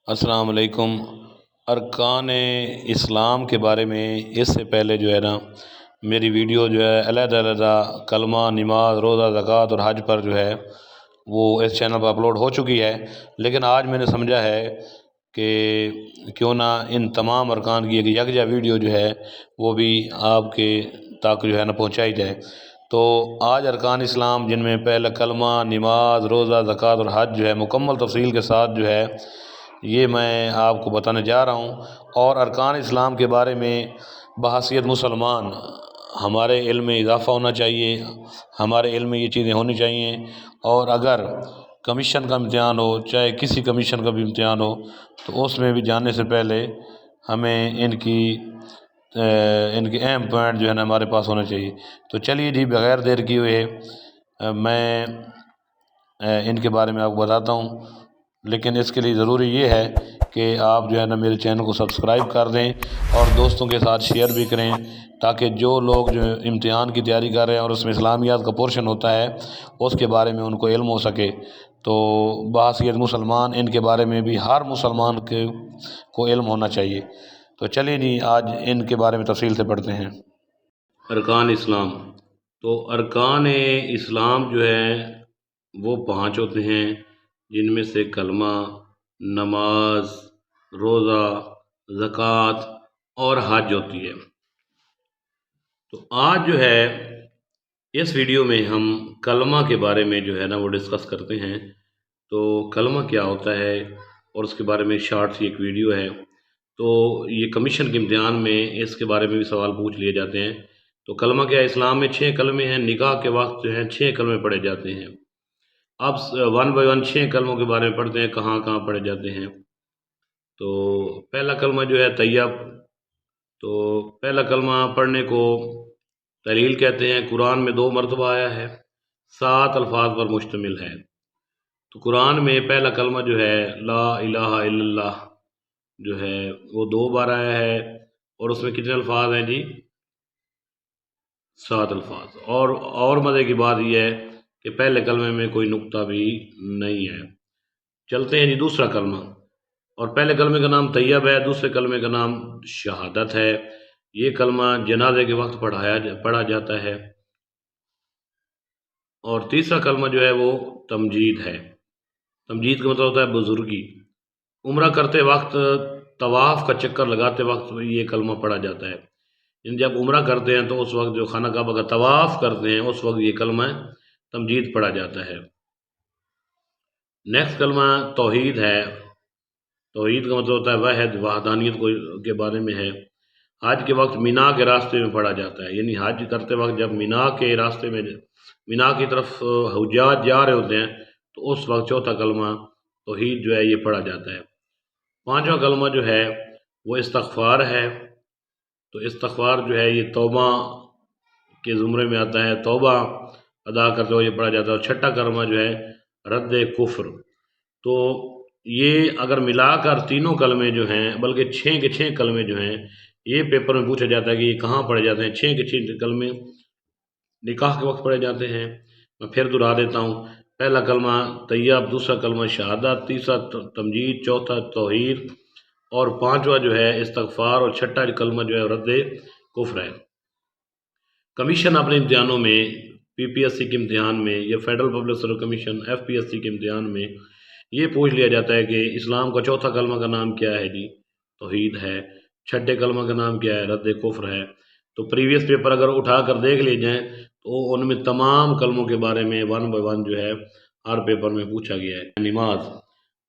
السلام علیکم۔ ارکان اسلام کے بارے میں اس سے پہلے جو ہے نا میری ویڈیو جو ہے علیحدہ علیحدہ کلمہ، نماز، روزہ، زکوٰۃ اور حج پر جو ہے وہ اس چینل پر اپلوڈ ہو چکی ہے، لیکن آج میں نے سمجھا ہے کہ کیوں نہ ان تمام ارکان کی ایک یکجا ویڈیو جو ہے وہ بھی آپ کے تک جو ہے نا پہنچائی جائے۔ تو آج ارکان اسلام، جن میں پہلا کلمہ، نماز، روزہ، زکوٰۃ اور حج جو ہے مکمل تفصیل کے ساتھ جو ہے یہ میں آپ کو بتانے جا رہا ہوں۔ اور ارکان اسلام کے بارے میں بحیثیت مسلمان ہمارے علم میں اضافہ ہونا چاہیے، ہمارے علم میں یہ چیزیں ہونی چاہیے، اور اگر کمیشن کا امتحان ہو، چاہے کسی کمیشن کا بھی امتحان ہو، تو اس میں بھی جانے سے پہلے ہمیں ان کے اہم پوائنٹ جو ہے نا ہمارے پاس ہونا چاہیے۔ تو چلیے جی، بغیر دیر کیے ہوئے میں ان کے بارے میں آپ کو بتاتا ہوں، لیکن اس کے لیے ضروری یہ ہے کہ آپ جو ہے نا میرے چینل کو سبسکرائب کر دیں اور دوستوں کے ساتھ شیئر بھی کریں، تاکہ جو لوگ جو امتحان کی تیاری کر رہے ہیں اور اس میں اسلامیات کا پورشن ہوتا ہے اس کے بارے میں ان کو علم ہو سکے۔ تو بحیثیت مسلمان ان کے بارے میں بھی ہر مسلمان کو علم ہونا چاہیے۔ تو چلیے جی، آج ان کے بارے میں تفصیل سے پڑھتے ہیں۔ ارکان اسلام۔ تو ارکان اسلام جو ہے وہ 5 ہوتے ہیں، جن میں سے کلمہ، نماز، روزہ، زکوٰۃ اور حج ہوتی ہے۔ تو آج جو ہے اس ویڈیو میں ہم کلمہ کے بارے میں جو ہے نا وہ ڈسکس کرتے ہیں۔ تو کلمہ کیا ہوتا ہے اور اس کے بارے میں شارٹ سی ایک ویڈیو ہے۔ تو یہ کمیشن کے امتحان میں اس کے بارے میں بھی سوال پوچھ لیے جاتے ہیں۔ تو کلمہ کیا ہے؟ اسلام میں 6 کلمے ہیں، نکاح کے وقت جو ہیں 6 کلمے پڑھے جاتے ہیں۔ اب 1 بائی 1 6 کلموں کے بارے میں پڑھتے ہیں، کہاں کہاں پڑھے جاتے ہیں۔ تو پہلا کلمہ جو ہے طیب۔ تو پہلا کلمہ پڑھنے کو تحلیل کہتے ہیں۔ قرآن میں 2 مرتبہ آیا ہے، 7 الفاظ پر مشتمل ہے۔ تو قرآن میں پہلا کلمہ جو ہے لا الہ الا اللہ جو ہے وہ 2 بار آیا ہے، اور اس میں کتنے الفاظ ہیں جی؟ 7 الفاظ۔ اور مزے کی بات یہ ہے کہ پہلے کلمے میں کوئی نقطہ بھی نہیں ہے۔ چلتے ہیں جی دوسرا کلمہ۔ اور پہلے کلمے کا نام طیب ہے، دوسرے کلمے کا نام شہادت ہے۔ یہ کلمہ جنازے کے وقت پڑھا جاتا ہے۔ اور تیسرا کلمہ جو ہے وہ تمجید ہے۔ تمجید کا مطلب ہوتا ہے بزرگی۔ عمرہ کرتے وقت، طواف کا چکر لگاتے وقت یہ کلمہ پڑھا جاتا ہے۔ جب عمرہ کرتے ہیں تو اس وقت جو خانہ کعبہ کا طواف کرتے ہیں اس وقت یہ کلمہ تمجید پڑھا جاتا ہے۔ نیکسٹ کلمہ توحید ہے۔ توحید کا مطلب ہوتا ہے واحد، وحدانیت کے بارے میں ہے۔ حج کے وقت مینا کے راستے میں پڑھا جاتا ہے، یعنی حج کرتے وقت جب مینا کے راستے میں، مینا کی طرف حجاج جا رہے ہوتے ہیں تو اس وقت چوتھا کلمہ توحید جو ہے یہ پڑھا جاتا ہے۔ 5واں کلمہ جو ہے وہ استغفار ہے۔ تو استغفار جو ہے یہ توبہ کے زمرے میں آتا ہے، توبہ ادا کرتے ہوئے یہ پڑھا جاتا ہے۔ اور 6واں کلمہ جو ہے رد کفر۔ تو یہ اگر ملا کر تینوں کلمے جو ہیں، بلکہ 6 کے 6 کلمے جو ہیں، یہ پیپر میں پوچھا جاتا ہے کہ یہ کہاں پڑھے جاتے ہیں۔ 6 کے 6 کلمے نکاح کے وقت پڑھے جاتے ہیں۔ میں پھر دہرا دیتا ہوں، پہلا کلمہ طیب، دوسرا کلمہ شہادت، تیسرا تمجید، چوتھا توحید، اور 5واں جو ہے استغفار، اور 6واں کلمہ جو ہے رد کفر ہے۔ کمیشن اپنے امتحانوں میں، PPSC کے امتحان میں یا federal public service commission FPSC کے امتحان میں یہ پوچھ لیا جاتا ہے کہ اسلام کا چوتھا کلمہ کا نام کیا ہے جی؟ توحید ہے۔ 6 کلمہ کا نام کیا ہے؟ رد کفر ہے۔ تو پریویس پیپر اگر اٹھا کر دیکھ لیے جائیں تو ان میں تمام کلموں کے بارے میں 1 بائی 1 جو ہے ہر پیپر میں پوچھا گیا ہے۔ نماز۔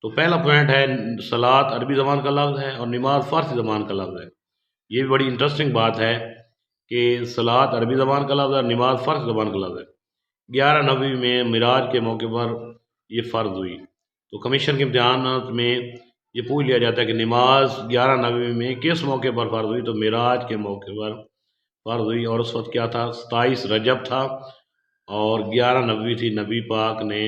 تو پہلا پوائنٹ ہے صلاۃ عربی زبان کا لفظ ہے اور نماز فارسی زبان کا لفظ ہے۔ یہ بھی بڑی انٹرسٹنگ بات ہے کہ صلاۃ عربی زبان کا لفظ ہے اور نماز فارسی زبان کا لفظ ہے۔ 11 نبوی میں معراج کے موقع پر یہ فرض ہوئی۔ تو کمیشن کے امتحانات میں یہ پوچھ لیا جاتا ہے کہ نماز 11 نبوی میں کس موقع پر فرض ہوئی؟ تو معراج کے موقع پر فرض ہوئی، اور اس وقت کیا تھا؟ 27 رجب تھا، اور 11 نبوی تھی۔ نبی پاک نے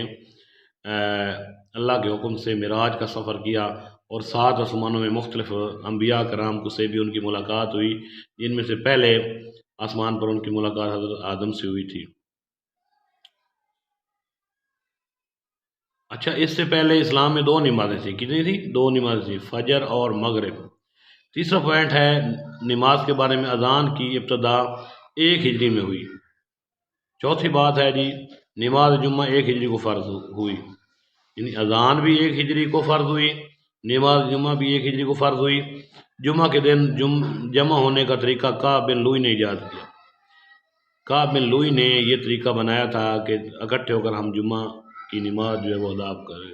اللہ کے حکم سے معراج کا سفر کیا، اور 7 آسمانوں میں مختلف انبیاء کرام سے بھی ان کی ملاقات ہوئی، جن میں سے پہلے آسمان پر ان کی ملاقات حضرت آدم سے ہوئی تھی۔ اچھا، اس سے پہلے اسلام میں 2 نمازیں تھیں، کتنی تھی؟ 2 نمازیں تھیں، فجر اور مغرب۔ تیسرا پوائنٹ ہے نماز کے بارے میں، اذان کی ابتدا 1 ہجری میں ہوئی۔ چوتھی بات ہے جی، نماز جمعہ 1 ہجری کو فرض ہوئی، یعنی اذان بھی 1 ہجری کو فرض ہوئی، نماز جمعہ بھی 1 ہجری کو فرض ہوئی۔ جمعہ کے دن جمع ہونے کا طریقہ کعب بن لوئی نے ایجاد کیا۔ کعب بن لوئی نے یہ طریقہ بنایا تھا کہ اکٹھے ہو کر ہم جمعہ کی نماز جو ہے وہ ادا کریں۔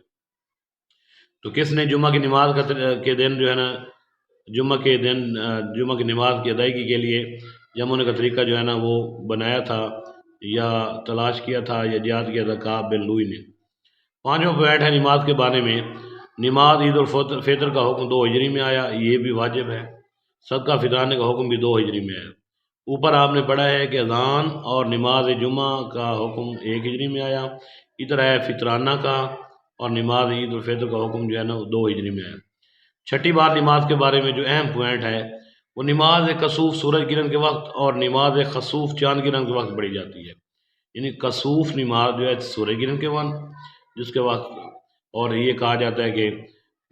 تو کس نے جمعہ کی نماز کے دن جو ہے نا، جمعہ کی نماز کی ادائیگی کے لیے جمع ہونے کا طریقہ جو ہے نا وہ بنایا تھا یا تلاش کیا تھا یا ایجاد کیا تھا؟ کعب بن لوئی نے۔ 5واں پوائنٹ ہے نماز کے بارے میں، نماز عید الفطر کا حکم 2 ہجری میں آیا، یہ بھی واجب ہے۔ صدقہ فطرانے کا حکم بھی 2 ہجری میں آیا۔ اوپر آپ نے پڑھا ہے کہ اذان اور نماز جمعہ کا حکم 1 ہجری میں آیا، ادھر ہے فطرانہ کا اور نماز عید الفطر کا حکم جو ہے نا وہ 2 ہجری میں آیا۔ چھٹی بات نماز کے بارے میں جو اہم پوائنٹ ہے وہ نماز کسوف سورج گرہن کے وقت اور نماز خسوف چاند گرہن کے وقت پڑھی جاتی ہے، یعنی کسوف نماز جو ہے سورج گرہن کے وقت جس کے وقت، اور یہ کہا جاتا ہے کہ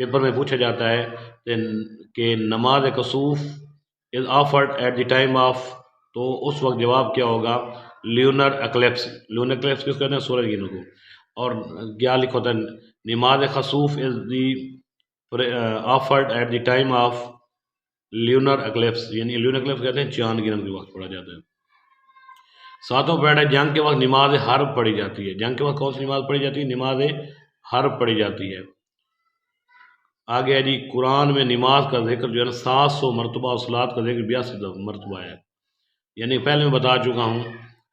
پیپر میں پوچھا جاتا ہے کہ namaz kusoof is offered at the time of, تو اس وقت جواب کیا ہوگا؟ لیونر اکلیپس۔ لیونر اکلیپس کس کہتے ہیں؟ سورج گرہن کو۔ اور کیا لکھا ہوتا ہے؟ Namaz khusoof is the offered at the time of lunar eclipse, یعنی لیونر اکلیپس کہتے ہیں چاند گرہن کے وقت پڑھا جاتا ہے۔ 7واں پوائنٹ ہے جنگ کے وقت نماز حرب پڑھی جاتی ہے۔ جنگ کے وقت کون سی نماز پڑھی جاتی ہے؟ نماز حرب پڑھی جاتی ہے۔ آگے ہے جی، قرآن میں نماز کا ذکر جو ہے نا 700 مرتبہ اور صلاۃ کا ذکر 82 مرتبہ ہے، یعنی پہلے میں بتا چکا ہوں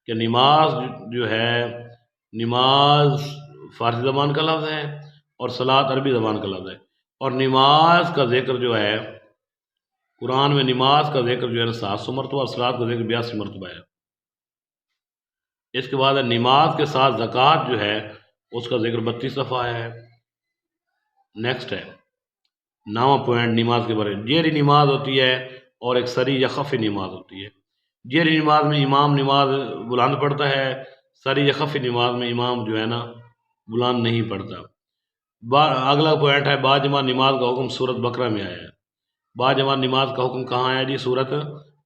کہ نماز جو ہے، نماز فارسی زبان کا لفظ ہے اور صلاۃ عربی زبان کا لفظ ہے، اور نماز کا ذکر جو ہے قرآن میں، نماز کا ذکر جو ہے نا 700 مرتبہ اور صلاۃ کا ذکر 82 مرتبہ ہے۔ اس کے بعد نماز کے ساتھ زکوٰۃ جو ہے اس کا ذکر 32 دفعہ آیا ہے۔ نیکسٹ ہے 9واں پوائنٹ نماز کے بارے میں، جہری نماز ہوتی ہے اور ایک سری یا خفی نماز ہوتی ہے۔ جہری نماز میں امام نماز بلند پڑھتا ہے، سری یا خفی نماز میں امام جو ہے نا بلند نہیں پڑھتا۔ اگلا پوائنٹ ہے باجماعت نماز کا حکم سورۃ بقرہ میں آیا ہے۔ باجماعت نماز کا حکم کہاں آیا جی؟ سورۃ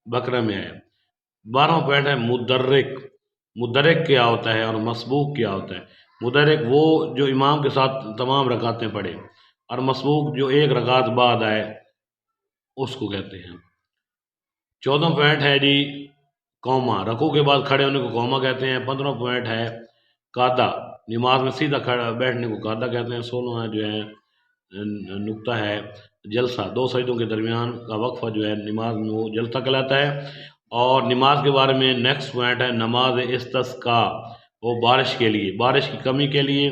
بقرہ میں آیا۔ 12واں پوائنٹ ہے مدرک۔ مدرک کیا ہوتا ہے اور مسبوق کیا ہوتا ہے؟ مدرک وہ جو امام کے ساتھ تمام رکعتیں پڑھے، اور مسبوق جو 1 رکعت بعد آئے اس کو کہتے ہیں۔ 14واں پوائنٹ ہے جی قوما، رکوع کے بعد کھڑے ہونے کو قوما کہتے ہیں۔ 15واں پوائنٹ ہے قادہ، نماز میں سیدھا کھڑا بیٹھنے کو قادہ کہتے ہیں۔ 16واں جو ہے نقطہ ہے جلسہ، 2 سجدوں کے درمیان کا وقفہ جو ہے نماز میں وہ جلسہ کہلاتا ہے۔ اور نماز کے بارے میں نیکسٹ پوائنٹ ہے نماز استسقاء، وہ بارش کے لیے، بارش کی کمی کے لیے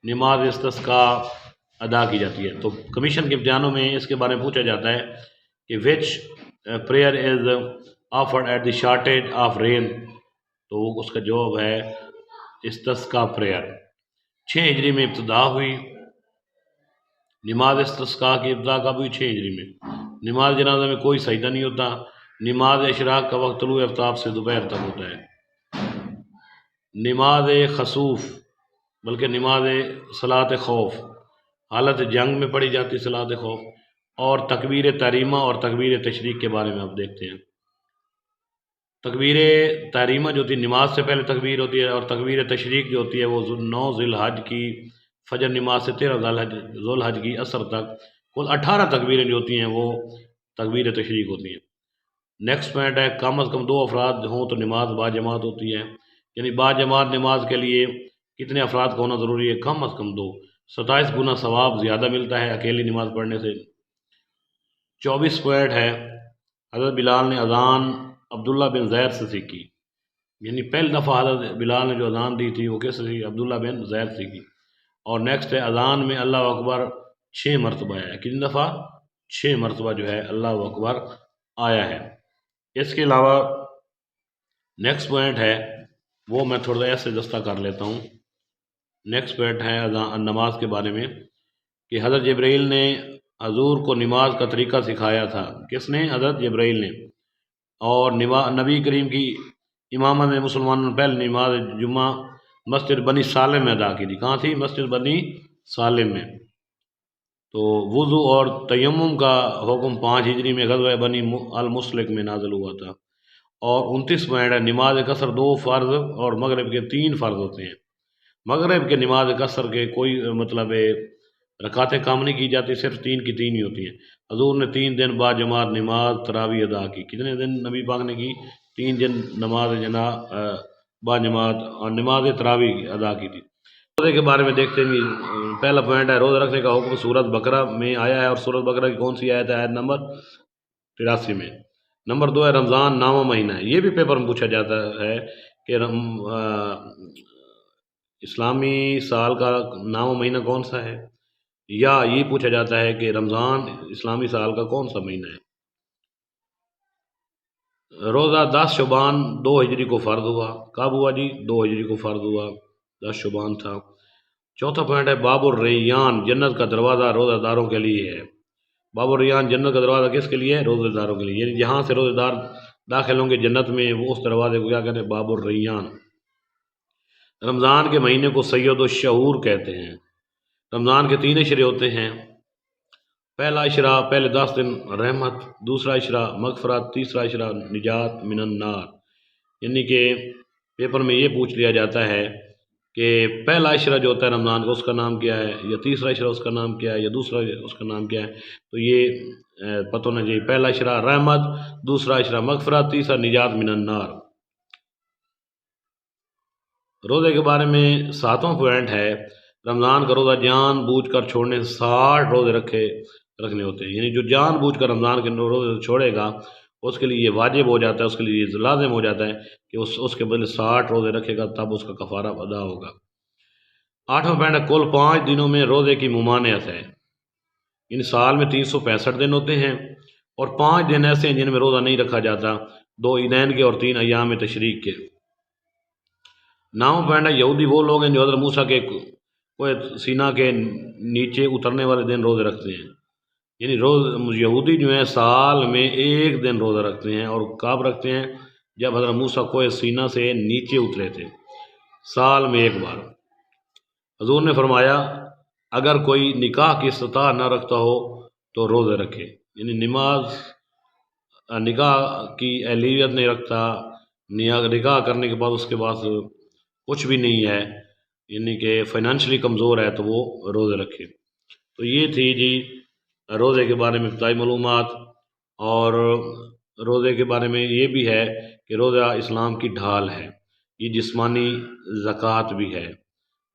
نماز استسقاء ادا کی جاتی ہے۔ تو کمیشن کے امتحانوں میں اس کے بارے میں پوچھا جاتا ہے کہ which prayer is offered at the shortage of rain, تو اس کا جواب ہے استسقاء پریئر۔ 6 ہجری میں ابتدا ہوئی نماز استسقاء کی، ابتدا کب ہوئی؟ 6 ہجری میں۔ نماز جنازہ میں کوئی سجدہ نہیں ہوتا۔ نماز اشراق کا وقت طلوع آفتاب سے دوپہر تک ہوتا ہے۔ نماز خسوف بلکہ نماز صلاۃ خوف حالت جنگ میں پڑھی جاتی ہے، صلاۃ خوف۔ اور تکبیر تحریمہ اور تکبیر تشریق کے بارے میں آپ دیکھتے ہیں۔ تکبیر تحریمہ جو ہوتی ہے نماز سے پہلے تکبیر ہوتی ہے، اور تکبیر تشریق جو ہوتی ہے وہ 9 ذی الحج کی فجر نماز سے 13 ذو الحج کی عصر تک، کل 18 تکبیریں جو ہوتی ہیں وہ تکبیر تشریق ہوتی ہیں۔ نیکسٹ پوائنٹ ہے کم از کم 2 افراد ہوں تو نماز باجماعت ہوتی ہے، یعنی باجماعت نماز کے لیے کتنے افراد کا ہونا ضروری ہے؟ کم از کم 2، 27 گنا ثواب زیادہ ملتا ہے اکیلی نماز پڑھنے سے۔ 24 پوائنٹ ہے حضرت بلال نے اذان عبداللہ بن زید سے سیکھی، یعنی پہلی دفعہ حضرت بلال نے جو اذان دی تھی وہ کس سے سیکھی؟ عبداللہ بن زید سیکھی۔ اور نیکسٹ ہے اذان میں اللہ اکبر 6 مرتبہ آیا ہے، کتنی دفعہ؟ 6 مرتبہ جو ہے اللہ اکبر آیا ہے۔ اس کے علاوہ نیکسٹ پوائنٹ ہے وہ میں تھوڑا ایسے دستہ کر لیتا ہوں۔ نیکسٹ پوائنٹ ہے نماز کے بارے میں کہ حضرت جبرائیل نے حضور کو نماز کا طریقہ سکھایا تھا۔ کس نے؟ حضرت جبرائیل نے۔ اور نبی کریم کی امامت میں مسلمانوں نے پہلے نماز جمعہ مسجد بنی سالم میں ادا کی تھی۔ کہاں تھی؟ مسجد بنی سالم میں۔ تو وضو اور تیمم کا حکم 5 ہجری میں غزوہ بنی المسلک میں نازل ہوا تھا۔ اور 29 پوائنٹ ہے نماز قصر 2 فرض اور مغرب کے 3 فرض ہوتے ہیں۔ مغرب کے نماز قصر کے کوئی مطلب رکعتیں کم نہیں کی جاتی، صرف 3 کی 3 ہی ہوتی ہیں۔ حضور نے 3 دن بعد جماعت نماز تراویح ادا کی۔ کتنے دن نبی پاک نے کی؟ 3 دن نماز با جماعت اور نماز تراویح ادا کی تھی۔ روزے کے بارے میں دیکھتے ہیں۔ پہلا پوائنٹ ہے روزہ رکھنے کا حکم سورۃ بقرہ میں آیا ہے، اور سورۃ بقرہ کی کون سی آیت ہے؟ آیت نمبر 83 میں۔ نمبر 2 ہے رمضان نامہ مہینہ ہے۔ یہ بھی پیپر میں پوچھا جاتا ہے کہ اسلامی سال کا نامہ مہینہ کون سا ہے، یا یہ پوچھا جاتا ہے کہ رمضان اسلامی سال کا کون سا مہینہ ہے۔ روزہ 10 شعبان 2 ہجری کو فرض ہوا۔ کب ہوا جی؟ 2 ہجری کو فرض ہوا، 10 شعبان تھا۔ چوتھا پوائنٹ ہے باب الریان، جنت کا دروازہ روزہ داروں کے لیے ہے۔ باب الریان، جنت کا دروازہ کس کے لیے ہے؟ روزہ داروں کے لیے، یعنی جہاں سے روزہ دار داخل ہوں گے جنت میں، وہ اس دروازے کو کیا کہتے ہیں؟ باب الریان۔ رمضان کے مہینے کو سید الشہور کہتے ہیں۔ رمضان کے 3 عشرے ہوتے ہیں۔ پہلا عشرہ پہلے 10 دن رحمت، دوسرا عشرہ مغفرت، تیسرا عشرہ نجات من النار۔ یعنی کہ پیپر میں یہ پوچھ لیا جاتا ہے کہ پہلا عشرہ جو ہوتا ہے رمضان کا اس کا نام کیا ہے، یا تیسرا عشرہ اس کا نام کیا ہے، یا دوسرا اس کا نام کیا ہے۔ تو یہ پتہ ہونا چاہیے، پہلا عشرہ رحمت، دوسرا عشرہ مغفرت، تیسرا نجات من النار۔ روزے کے بارے میں 7واں پوائنٹ ہے رمضان کا روزہ جان بوجھ کر چھوڑنے سے 60 روزے رکھنے ہوتے ہیں۔ یعنی جو جان بوجھ کر رمضان کے روزے چھوڑے گا اس کے لیے یہ واجب ہو جاتا ہے، اس کے لیے یہ لازم ہو جاتا ہے کہ اس کے بدلے 60 روزے رکھے گا، تب اس کا کفارہ ادا ہوگا۔ 8واں پوائنٹ ہے کل 5 دنوں میں روزے کی ممانعت ہے۔ ان سال میں 365 دن ہوتے ہیں، اور 5 دن ایسے ہیں جن میں روزہ نہیں رکھا جاتا، 2 عیدین کے اور 3 ایام تشریق کے۔ 9واں پوائنٹ ہے یہودی وہ لوگ ہیں جو حضرت موسیٰ کے کوہ سینا کے نیچے اترنے والے دن روزے رکھتے ہیں۔ یعنی یہودی جو ہیں سال میں 1 دن روزہ رکھتے ہیں، اور کب رکھتے ہیں؟ جب حضرت موسیٰ کوہ سینا سے نیچے اترے تھے، سال میں 1 بار۔ حضور نے فرمایا اگر کوئی نکاح کی استطاعت نہ رکھتا ہو تو روزے رکھے، یعنی نکاح کی اہلیت نہیں رکھتا، نکاح کرنے کے بعد اس کے پاس کچھ بھی نہیں ہے، یعنی کہ فائنینشلی کمزور ہے، تو وہ روزے رکھے۔ تو یہ تھی جی روزے کے بارے میں ابتدائی معلومات۔ اور روزے کے بارے میں یہ بھی ہے کہ روزہ اسلام کی ڈھال ہے، یہ جسمانی زکوٰۃ بھی ہے۔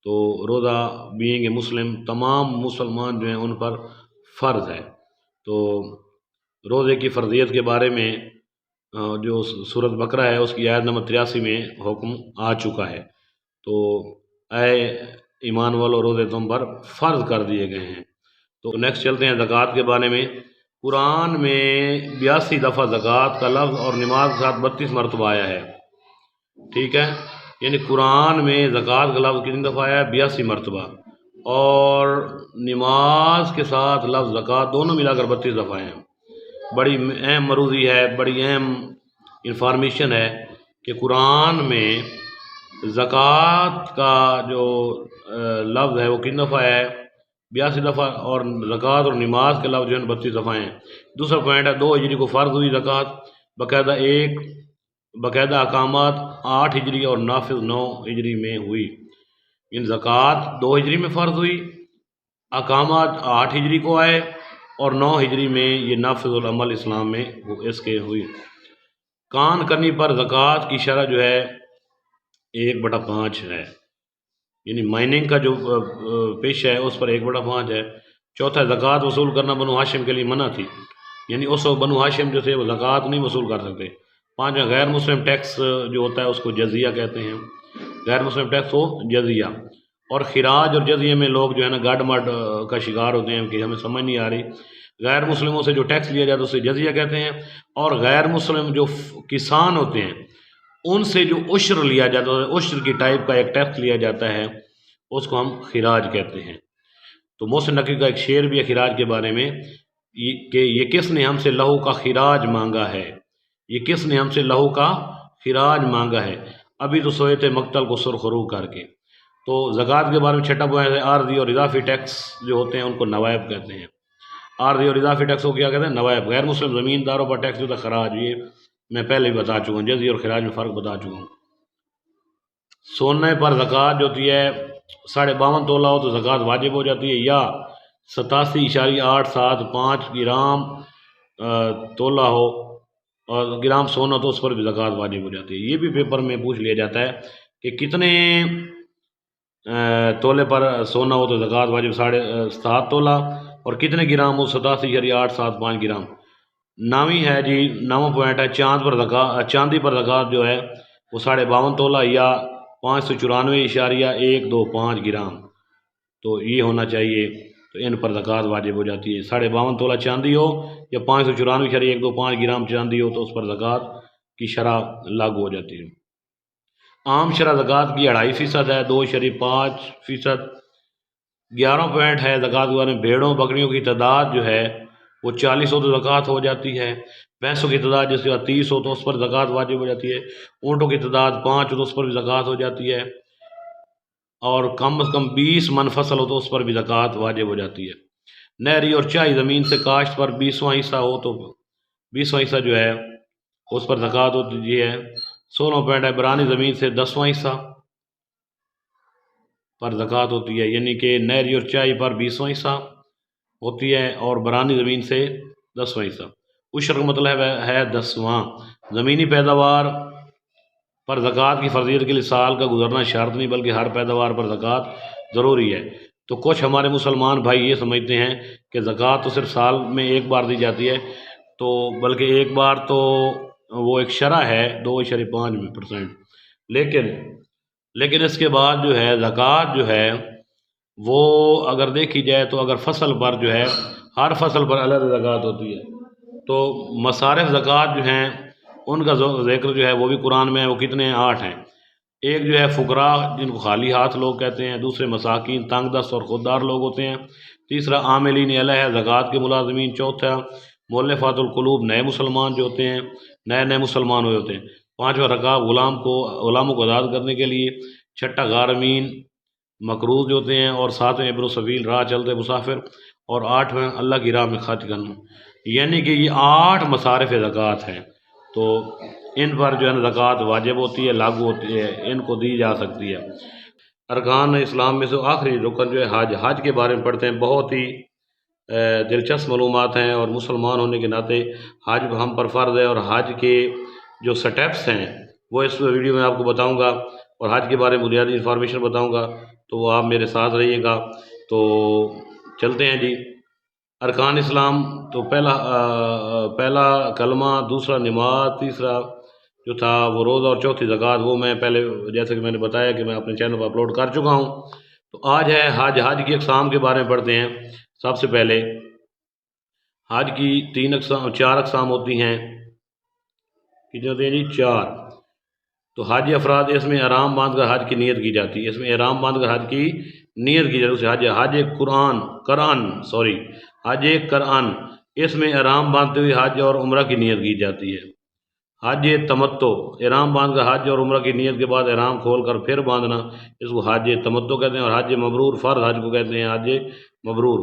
تو روزہ بینگ اے مسلم تمام مسلمان جو ہیں ان پر فرض ہے۔ تو روزے کی فرضیت کے بارے میں جو سورۃ بقرہ ہے اس کی آیت نمبر 83 میں حکم آ چکا ہے۔ تو اے ایمان والو روزے تم پر فرض کر دیے گئے ہیں۔ تو نیکسٹ چلتے ہیں زکوٰۃ کے بارے میں۔ قرآن میں 82 دفعہ زکوٰۃ کا لفظ اور نماز کے ساتھ 32 مرتبہ آیا ہے، ٹھیک ہے؟ یعنی قرآن میں زکوٰۃ کا لفظ کتنی دفعہ آیا ہے؟ 82 مرتبہ، اور نماز کے ساتھ لفظ زکوٰۃ دونوں ملا کر 32 دفعہ ہیں۔ بڑی اہم مروزی ہے، بڑی اہم انفارمیشن ہے کہ قرآن میں زکوٰۃ کا جو لفظ ہے وہ کتنی دفعہ ہے؟ 82 دفعہ، اور زکوٰۃ اور نماز کے لفظ جو ہیں 32 دفعہ ہیں۔ دوسرا پوائنٹ ہے 2 ہجری کو فرض ہوئی زکوٰۃ، باقاعدہ احکامات 8 ہجری اور نافذ 9 ہجری میں ہوئی۔ ان زکوٰۃ 2 ہجری میں فرض ہوئی، احکامات 8 ہجری کو آئے، اور 9 ہجری میں یہ نافذ العمل اسلام میں اس کے ہوئی۔ کان کنی پر زکوٰۃ کی شرح جو ہے 1/5 ہے، یعنی مائننگ کا جو پیشہ ہے اس پر 1/5 ہے۔ چوتھا زکوٰۃ وصول کرنا بنو ہاشم کے لیے منع تھی، یعنی اس وقت بنو ہاشم جو تھے وہ زکوٰۃ نہیں وصول کر سکتے۔ 5 غیر مسلم ٹیکس جو ہوتا ہے اس کو جزیہ کہتے ہیں، غیر مسلم ٹیکس ہو جزیہ۔ اور خراج اور جزیے میں لوگ جو ہے نا گاڈ مڈ کا شکار ہوتے ہیں کہ ہمیں سمجھ نہیں آ رہی۔ غیر مسلموں سے جو ٹیکس لیا جاتا ہے اسے جزیہ کہتے ہیں، اور غیر مسلم جو کسان ہوتے ہیں ان سے جو عشر لیا جاتا ہے، عشر کی ٹائپ کا ایک ٹیکس لیا جاتا ہے، اس کو ہم خراج کہتے ہیں۔ تو محسن نقوی کا ایک شعر بھی ہے خراج کے بارے میں کہ یہ کس نے ہم سے لہو کا خراج مانگا ہے، یہ کس نے ہم سے لہو کا خراج مانگا ہے، ابھی تو سوئے تھے مقتل کو سرخرو کر کے۔ تو زکوٰۃ کے بارے میں چھٹا پوائنٹ ہے عارضی اور اضافی ٹیکس جو ہوتے ہیں ان کو نوائب کہتے ہیں۔ عارضی اور اضافی ٹیکس کو کیا کہتے ہیں؟ نوائب۔ غیر مسلم زمینداروں پر ٹیکس جو تھا خراج، یہ میں پہلے بھی بتا چکا ہوں، جزیہ اور خراج میں فرق بتا چکا ہوں۔ سونے پر زکوٰۃ جو ہوتی ہے 52.5 تولہ ہو تو زکوٰۃ واجب ہو جاتی ہے، یا 87.875 گرام تولہ ہو اور گرام سونا تو اس پر بھی زکوٰۃ واجب ہو جاتی ہے۔ یہ بھی پیپر میں پوچھ لیا جاتا ہے کہ کتنے تولے پر سونا ہو تو زکوٰۃ واجب 7.5 تولہ، اور کتنے گرام ہو 87.875 گرام۔ نامی ہے جی، 9واں پوائنٹ ہے چاندی پر زکوٰۃ جو ہے وہ 52.5 تولہ یا 594.125 گرام، تو یہ ہونا چاہیے، تو ان پر زکوٰۃ واجب ہو جاتی ہے۔ 52.5 تولہ چاندی ہو یا 594.125 گرام چاندی ہو تو اس پر زکوٰۃ کی شرح لاگو ہو جاتی ہے۔ عام شرح زکوٰۃ کی 2.5% ہے، 2.5%۔ 11 پوائنٹ ہے زکوٰۃ کے بارے میں، بھیڑوں بکریوں کی تعداد جو ہے وہ 40 ہو تو زکوٰۃ ہو جاتی ہے۔ بھینسوں کی تعداد جس کے بعد 30 ہو تو اس پر زکوٰۃ واجب ہو جاتی ہے۔ اونٹوں کی تعداد 5 ہو تو اس پر بھی زکوٰۃ ہو جاتی ہے، اور کم از کم 20 من فصل ہو تو اس پر بھی زکوٰۃ واجب ہو جاتی ہے۔ نہری اور چائی زمین سے کاشت پر 20واں حصہ ہو تو 20واں حصہ جو ہے اس پر زکوٰۃ ہوتی ہے۔ 16 پوائنٹ ہے برانی زمین سے 10واں حصہ پر زکوٰۃ ہوتی ہے، یعنی کہ نہری اور چائی پر 20واں حصہ ہوتی ہے اور برانی زمین سے 10واں حصہ۔ عشر کا مطلب ہے 10واں۔ زمینی پیداوار پر زکوٰۃ کی فرضیت کے لیے سال کا گزرنا شرط نہیں، بلکہ ہر پیداوار پر زکوٰۃ ضروری ہے۔ تو کچھ ہمارے مسلمان بھائی یہ سمجھتے ہیں کہ زکوٰۃ تو صرف سال میں ایک بار دی جاتی ہے، تو بلکہ ایک بار تو وہ ایک شرح ہے 2.5%، لیکن اس کے بعد جو ہے زکوٰۃ جو ہے وہ اگر دیکھی جائے تو اگر فصل پر جو ہے ہر فصل پر الگ زکوٰۃ ہوتی ہے، تو مصارف زکوٰۃ جو ہیں ان کا ذکر جو ہے وہ بھی قرآن میں ہے، وہ کتنے ہیں؟ 8 ہیں۔ ایک جو ہے فقراء جن کو خالی ہاتھ لوگ کہتے ہیں، دوسرے مساکین تنگ دست اور خوددار لوگ ہوتے ہیں، تیسرا عاملین علیہ زکوٰۃ کے ملازمین، چوتھا مؤلفات القلوب نئے مسلمان جو ہوتے ہیں، نئے مسلمان ہوئے ہوتے ہیں، پانچواں رکاب غلاموں کو آزاد کرنے کے لیے، چھٹا غارمین مقروض جو ہوتے ہیں، اور ساتویں ابن السبیل راہ چلتے مسافر، اور آٹھواں اللہ کی راہ میں خرچ کرنا۔ یعنی کہ یہ 8 مصارف زکوٰۃ ہیں، تو ان پر جو ہے نا زکوٰۃ واجب ہوتی ہے، لاگو ہوتی ہے، ان کو دی جا سکتی ہے۔ ارکان اسلام میں سے آخری رکن جو ہے حج کے بارے میں پڑھتے ہیں۔ بہت ہی دلچسپ معلومات ہیں، اور مسلمان ہونے کے ناطے حج ہم پر فرض ہے، اور حج کے جو سٹیپس ہیں وہ اس ویڈیو میں آپ کو بتاؤں گا، اور حج کے بارے میں بنیادی انفارمیشن بتاؤں گا، تو وہ آپ میرے ساتھ رہیے گا۔ تو چلتے ہیں جی۔ ارکان اسلام تو پہلا کلمہ، دوسرا نماز، تیسرا جو تھا وہ روزہ، اور چوتھی زکوٰۃ، وہ میں پہلے جیسے کہ میں نے بتایا کہ میں اپنے چینل پر اپلوڈ کر چکا ہوں۔ تو آج ہے حج کی اقسام کے بارے میں پڑھتے ہیں۔ سب سے پہلے حج کی 4 اقسام ہوتی ہیں، کتنے ہوتے ہیں جی؟ 4۔ تو حج افراد، اس میں احرام باندھ کر حج کی نیت کی جاتی ہے، حج قرآن، اس میں احرام باندھتے ہوئے حج اور عمرہ کی نیت کی جاتی ہے۔ حج تمتع، احرام باندھ کر حج اور عمرہ کی نیت کے بعد احرام کھول کر پھر باندھنا، اس کو حج تمتع کہتے ہیں۔ اور حج مبرور، فرض حج کو کہتے ہیں حج مبرور۔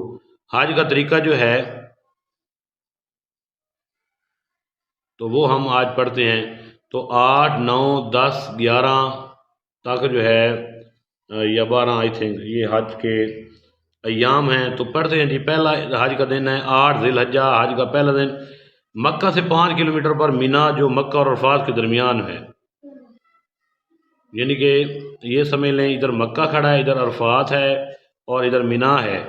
حج کا طریقہ جو ہے تو وہ ہم آج پڑھتے ہیں۔ تو 8، 9، 10، 11 تک جو ہے یا 12 آئی تھنک یہ حج کے ایام ہیں، تو پڑھتے ہیں جی۔ پہلا حج کا دن ہے 8 ذی الحجہ، حج کا پہلا دن مکہ سے 5 کلومیٹر پر مینا، جو مکہ اور عرفات کے درمیان ہے، یعنی کہ یہ سمجھ لیں ادھر مکہ کھڑا ہے، ادھر عرفات ہے، اور ادھر مینا ہے۔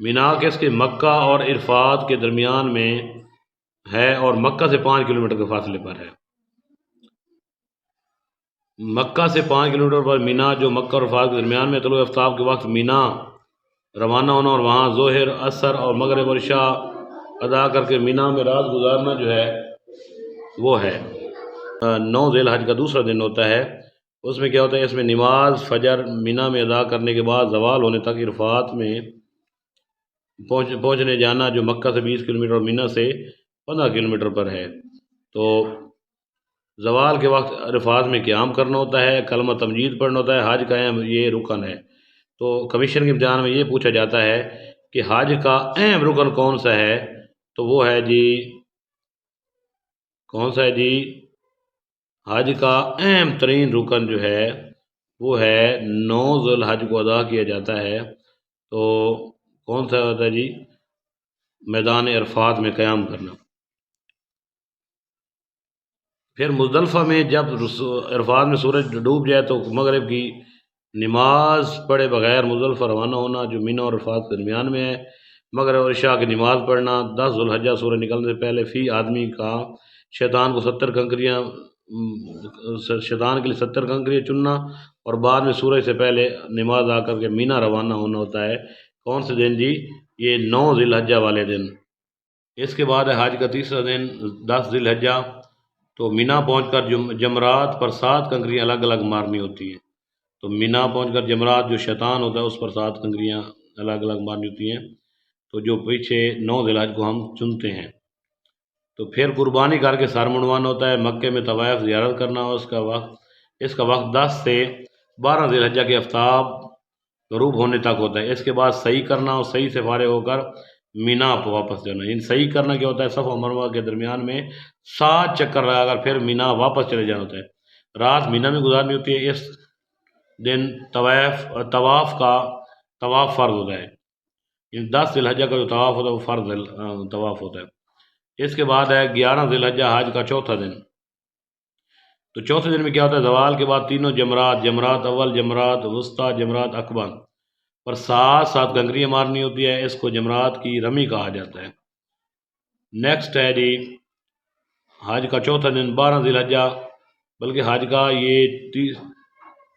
مینا کس کے؟ مکہ اور عرفات کے درمیان میں ہے، اور مکہ سے 5 کلومیٹر کے فاصلے پر ہے۔ مکہ سے 5 کلومیٹر پر مینا، جو مکہ اور عرفات کے درمیان میں، طلوع آفتاب کے وقت مینا روانہ ہونا، اور وہاں ظہر، عصر اور مغرب اور عشاء ادا کر کے مینا میں رات گزارنا جو ہے وہ ہے۔ 9 ذی الحج کا دوسرا دن ہوتا ہے، اس میں کیا ہوتا ہے؟ اس میں نماز فجر مینا میں ادا کرنے کے بعد زوال ہونے تک عرفات میں پہنچنے جانا، جو مکہ سے 20 کلومیٹر اور مینا سے 15 کلومیٹر پر ہے۔ تو زوال کے وقت عرفات میں قیام کرنا ہوتا ہے، کلمہ تمجید پڑھنا ہوتا ہے، حج کا اہم یہ رکن ہے۔ تو کمیشن کے امتحان میں یہ پوچھا جاتا ہے کہ حج کا اہم رکن کون سا ہے، تو وہ ہے جی، کون سا ہے جی؟ حج کا اہم ترین رکن جو ہے وہ ہے 9 ذو الحج کو ادا کیا جاتا ہے۔ تو کون سا ہوتا ہے جی؟ میدان عرفات میں قیام کرنا۔ پھر مزدلفہ میں جب عرفات میں سورج ڈوب جائے تو مغرب کی نماز پڑھے بغیر مزدلفہ روانہ ہونا، جو مینا اور عرفات کے درمیان میں ہے۔ مغرب اور عشاء کی نماز پڑھنا، 10 ذو الحجہ سورج نکلنے سے پہلے فی آدمی کا شیطان کو 70 کنکریاں شیطان کے لیے 70 کنکریاں چننا، اور بعد میں سورج سے پہلے نماز آ کر کے مینا روانہ ہونا ہوتا ہے۔ کون سے دن جی؟ یہ 9 ذی الحجہ والے دن۔ اس کے بعد ہے حج کا تیسرا دن 10 ذی الحجہ، تو مینا پہنچ کر جمرات پر 7 کنکریاں الگ الگ مارنی ہوتی ہیں۔ تو مینا پہنچ کر جمرات جو شیطان ہوتا ہے اس پر 7 کنکریاں الگ الگ مارنی ہوتی ہیں، تو جو پیچھے 9 ذی الحجہ کو ہم چنتے ہیں۔ تو پھر قربانی کر کے سر منڈوانا ہوتا ہے، مکے میں طواف زیارت کرنا، اور اس کا وقت 10 سے 12 ذی الحجہ کے آفتاب غروب ہونے تک ہوتا ہے۔ اس کے بعد صحیح کرنا، اور صحیح سے فارغ ہو کر مینا پہ واپس جانا۔ ان صحیح کرنا کیا ہوتا ہے؟ صفا و مروہ کے درمیان میں 7 چکر لگا کر پھر مینا واپس چلے جانا ہوتا ہے۔ رات مینا میں گزارنی ہوتی ہے۔ اس دن طواف فرض ہوتا ہے۔ 10 ذی الحجہ کا جو طواف ہوتا ہے وہ فرض طواف ہوتا ہے۔ اس کے بعد ہے 11 ذی الحجہ حج کا چوتھا دن۔ تو چوتھے دن میں کیا ہوتا ہے؟ زوال کے بعد تینوں جمرات اول، جمرات وسطیٰ، جمرات اکبر پر 7 کنکریاں مارنی ہوتی ہے۔ اس کو جمرات کی رمی کہا جاتا ہے۔ نیکسٹ ہے جی حج کا چوتھا دن 12 ذی الحجہ، بلکہ حج کا یہ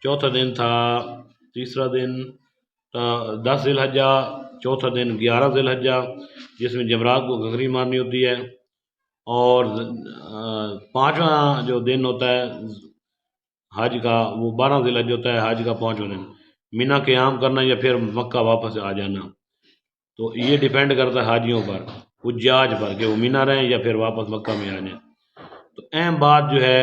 چوتھا دن تھا، تیسرا دن 10 ذی الحجہ، چوتھا دن 11 ذی الحجہ، جس میں جمرات کو کنکری مارنی ہوتی ہے۔ اور 5واں جو دن ہوتا ہے حج کا وہ 12 ذی الحجہ ہوتا ہے، حج کا 5واں دن مینا قیام کرنا یا پھر مکہ واپس آ جانا۔ تو یہ ڈیپینڈ کرتا ہے حاجیوں پر، حجاج پر، کہ وہ مینا رہیں یا پھر واپس مکہ میں آ جائیں۔ تو اہم بات جو ہے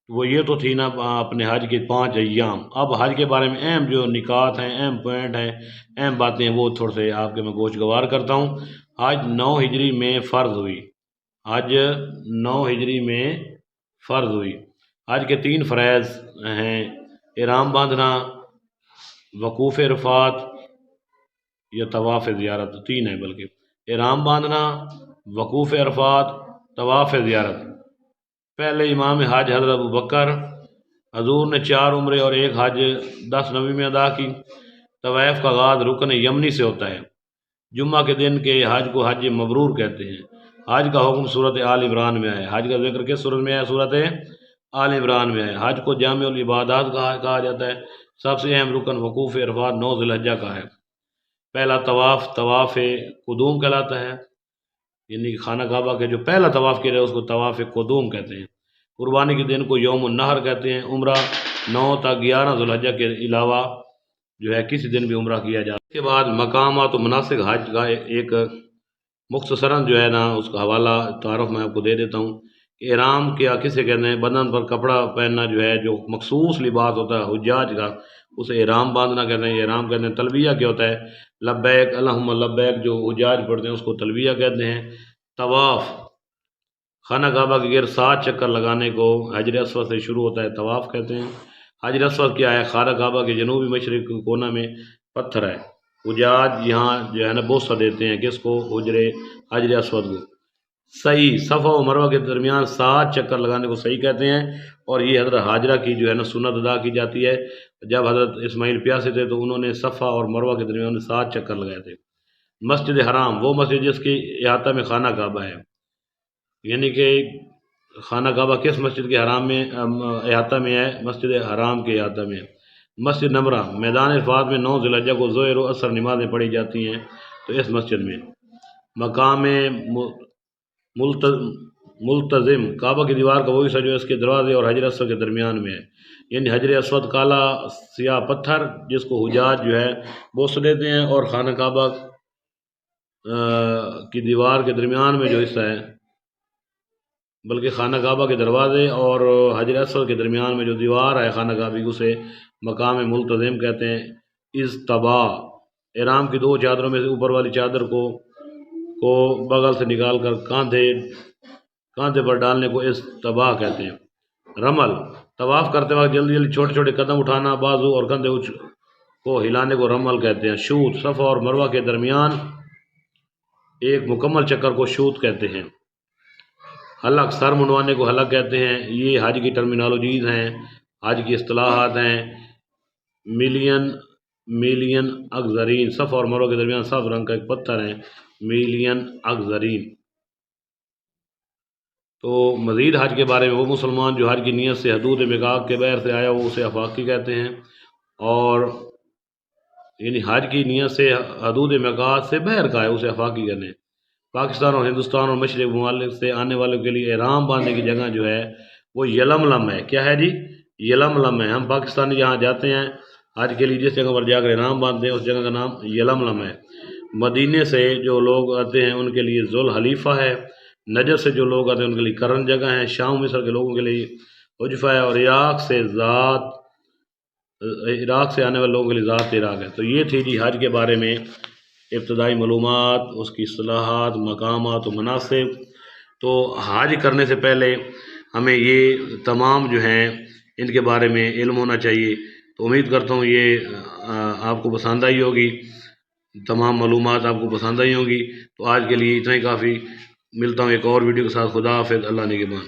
وہ یہ تو تھی نا اپنے حج کے 5 ایام۔ اب حج کے بارے میں اہم جو نکات ہیں، اہم پوائنٹ ہیں، اہم باتیں ہیں، وہ تھوڑے سے آپ کے میں گوشت گوار کرتا ہوں۔ حج 9 ہجری میں فرض ہوئی، حج 9 ہجری میں فرض ہوئی۔ حج کے 3 فرائض ہیں: احرام باندھنا، وقوف عرفات یا طواف زیارت۔ 3 ہیں بلکہ، احرام باندھنا، وقوف عرفات، طواف زیارت۔ پہلے امام حج حضرت ابوبکر حضور نے 4 عمرے اور 1 حج 10 نبی میں ادا کی۔ طواف کا آغاز رکن یمنی سے ہوتا ہے۔ جمعہ کے دن کے حج کو حج مبرور کہتے ہیں۔ حج کا حکم صورت آل عمران میں آیا۔ حج کا ذکر کس صورت میں آیا؟ صورت آل عمران میں آیا۔ حج کو جامع العبادات کہا جاتا ہے۔ سب سے اہم رکن وقوف عرفات 9 ذی الحجہ کا ہے۔ پہلا طواف قدوم کہلاتا ہے، یعنی خانہ کعبہ کے جو پہلا طواف کیا جائے اس کو طواف قدوم کہتے ہیں۔ قربانی کے دن کو یوم النحر کہتے ہیں۔ عمرہ 9 تا 11 ذی الحجہ کے علاوہ جو ہے کسی دن بھی عمرہ کیا جاتا ہے۔ اس کے بعد مقامات و مناسک حج کا ایک مختصراً جو ہے نا اس کا حوالہ تعارف میں آپ کو دے دیتا ہوں۔ احرام کیا کسے کہتے ہیں؟ بدن پر کپڑا پہننا جو ہے، جو مخصوص لباس ہوتا ہے حجاج کا، اسے احرام باندھنا کہتے ہیں، احرام کہتے ہیں۔ تلبیہ کیا ہوتا ہے؟ لبیک اللہم لبیک، جو حجاج پڑھتے ہیں اس کو تلبیہ کہتے ہیں۔ طواف خانہ کعبہ کے گرد 7 چکر لگانے کو حجر اسود سے شروع ہوتا ہے، طواف کہتے ہیں۔ حجر اسود کیا ہے؟ خانہ کعبہ کے جنوبی مشرق کونا میں پتھر ہے۔ حجاج یہاں جو ہے نا بوسہ دیتے ہیں، کس کو؟ حجر اسود کو۔ صحیح صفا و مروہ کے درمیان 7 چکر لگانے کو صحیح کہتے ہیں، اور یہ حضرت حاجرہ کی جو ہے نا سنت ادا کی جاتی ہے۔ جب حضرت اسماعیل پیاسے تھے تو انہوں نے صفا اور مروہ کے درمیان 7 چکر لگائے تھے۔ مسجد حرام وہ مسجد جس کے احاطہ میں خانہ کعبہ ہے، یعنی کہ خانہ کعبہ کس مسجد کے حرام میں احاطہ میں ہے؟ مسجد حرام کے احاطہ میں ہے۔ مسجد نمرہ میدان عرفات میں 9 ذی الحجہ کو ظہر و عصر نمازیں پڑھی جاتی ہیں، تو اس مسجد میں۔ مقام ملتزم کعبہ کی دیوار کا وہی حصہ جو اس کے دروازے اور حجر اسود کے درمیان میں ہے، یعنی حجر اسود کالا سیاہ پتھر جس کو حجاج جو ہے بوسہ دیتے ہیں، اور خانہ کعبہ کی دیوار کے درمیان میں جو حصہ ہے بلکہ خانہ کعبہ کے دروازے اور حجر اسود کے درمیان میں جو دیوار ہے خانہ کعبہ کی، اسے مقام ملتزم کہتے ہیں۔ اضطبا، احرام کی 2 چادروں میں سے اوپر والی چادر کو بغل سے نکال کر کاندھے پر ڈالنے کو اضطبا کہتے ہیں۔ رمل، طواف کرتے وقت جلدی جلدی چھوٹے چھوٹے قدم اٹھانا، بازو اور کندھے کو ہلانے کو رمل کہتے ہیں۔ شوط، صفا اور مروہ کے درمیان ایک مکمل چکر کو شوط کہتے ہیں۔ حلق، سر منڈوانے کو حلق کہتے ہیں۔ یہ حج کی ٹرمینالوجیز ہیں، حج کی اصطلاحات ہیں۔ میلین اگزرین، صفا اور مروہ کے درمیان سبز رنگ کا ایک پتھر ہے، میلین اگزرین۔ تو مزید حج کے بارے میں، وہ مسلمان جو حج کی نیت سے حدود میقات کے باہر سے آیا وہ اسے افاقی کہتے ہیں، اور یعنی حج کی نیت سے حدود میقات سے باہر کا ہے اسے افاقی کہتے ہیں۔ پاکستان اور ہندوستان اور مشرق ممالک سے آنے والوں کے لیے احرام باندھنے کی جگہ جو ہے وہ یلملم ہے۔ کیا ہے جی؟ یلملم ہے۔ ہم پاکستانی جہاں جاتے ہیں حج کے لیے، جس جگہ پر جا کر احرام باندھتے ہیں اس جگہ کا نام یلملم ہے۔ مدینے سے جو لوگ آتے ہیں ان کے لیے ذوالحلیفہ ہے، نجد سے جو لوگ آتے ہیں ان کے لیے کرن جگہ ہے، شام مصر کے لوگوں کے لیے حجفہ ہے، اور عراق سے آنے والے لوگوں کے لیے ذات عراق ہے۔ تو یہ تھی جی حج کے بارے میں ابتدائی معلومات، اس کی اصطلاحات، مقامات و مناسب۔ تو حج کرنے سے پہلے ہمیں یہ تمام جو ہیں ان کے بارے میں علم ہونا چاہیے۔ تو امید کرتا ہوں یہ آپ کو پسند آئی ہوگی، تمام معلومات آپ کو پسند آئی ہوگی۔ تو آج کے لیے اتنا ہی کافی، ملتا ہوں ایک اور ویڈیو کے ساتھ۔ خدا حافظ، اللہ نگہبان۔